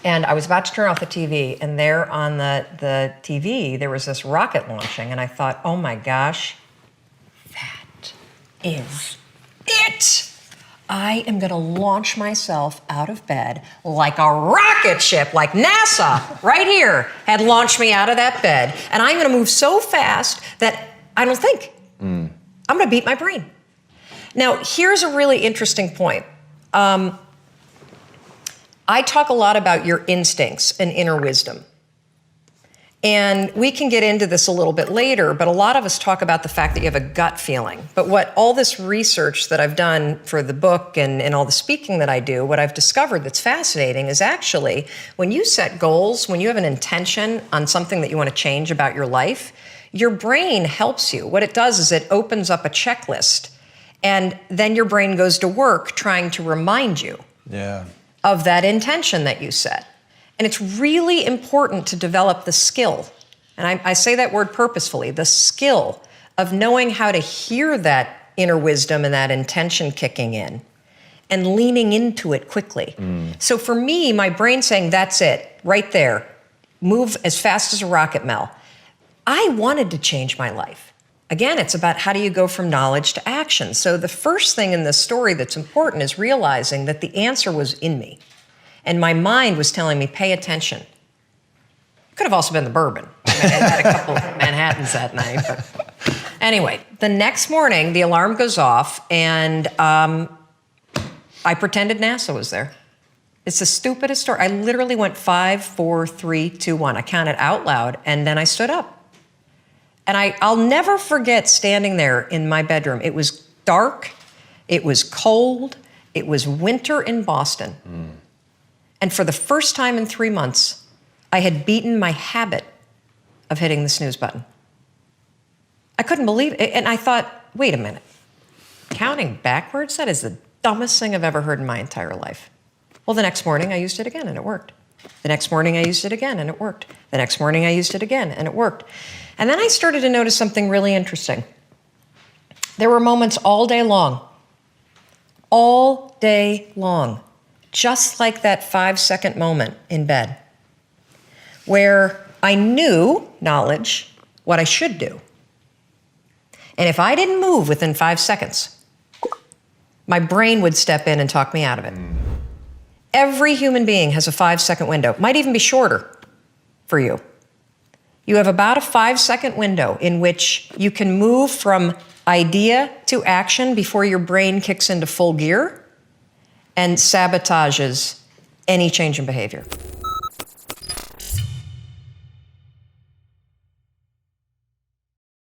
And I was about to turn off the TV, and there on the TV, there was this rocket launching, and I thought, oh my gosh, that is it. I am gonna launch myself out of bed like a rocket ship, like NASA, right here, had launched me out of that bed. And I'm gonna move so fast that I don't think. I'm gonna beat my brain. Now, here's a really interesting point. I talk a lot about your instincts and inner wisdom. And we can get into this a little bit later, but a lot of us talk about the fact that you have a gut feeling. But what all this research that I've done for the book and all the speaking that I do, what I've discovered that's fascinating is actually when you set goals, when you have an intention on something that you want to change about your life, your brain helps you. What it does is it opens up a checklist, and then your brain goes to work trying to remind you. Of that intention that you set. And it's really important to develop the skill, and I say that word purposefully, the skill of knowing how to hear that inner wisdom and that intention kicking in and leaning into it quickly. So for me, my brain saying, that's it, right there, move as fast as a rocket, Mel. I wanted to change my life. Again, it's about how do you go from knowledge to action. So the first thing in this story that's important is realizing that the answer was in me. And my mind was telling me, pay attention. Could have also been the bourbon. I mean, I had a couple of Manhattans that night. But anyway, the next morning, the alarm goes off, and I pretended NASA was there. It's the stupidest story. I literally went 5, 4, 3, 2, 1. I counted out loud, and then I stood up. And I'll never forget standing there in my bedroom. It was dark, it was cold, it was winter in Boston. And for the first time in 3 months, I had beaten my habit of hitting the snooze button. I couldn't believe it. And I thought, wait a minute, counting backwards? That is the dumbest thing I've ever heard in my entire life. Well, the next morning I used it again and it worked. The next morning I used it again and it worked. The next morning I used it again and it worked. And then I started to notice something really interesting. There were moments all day long, just like that 5-second moment in bed, where I knew, knowledge, what I should do. And if I didn't move within 5 seconds, my brain would step in and talk me out of it. Every human being has a 5-second window, might even be shorter for you. You have about a 5-second window in which you can move from idea to action before your brain kicks into full gear and sabotages any change in behavior.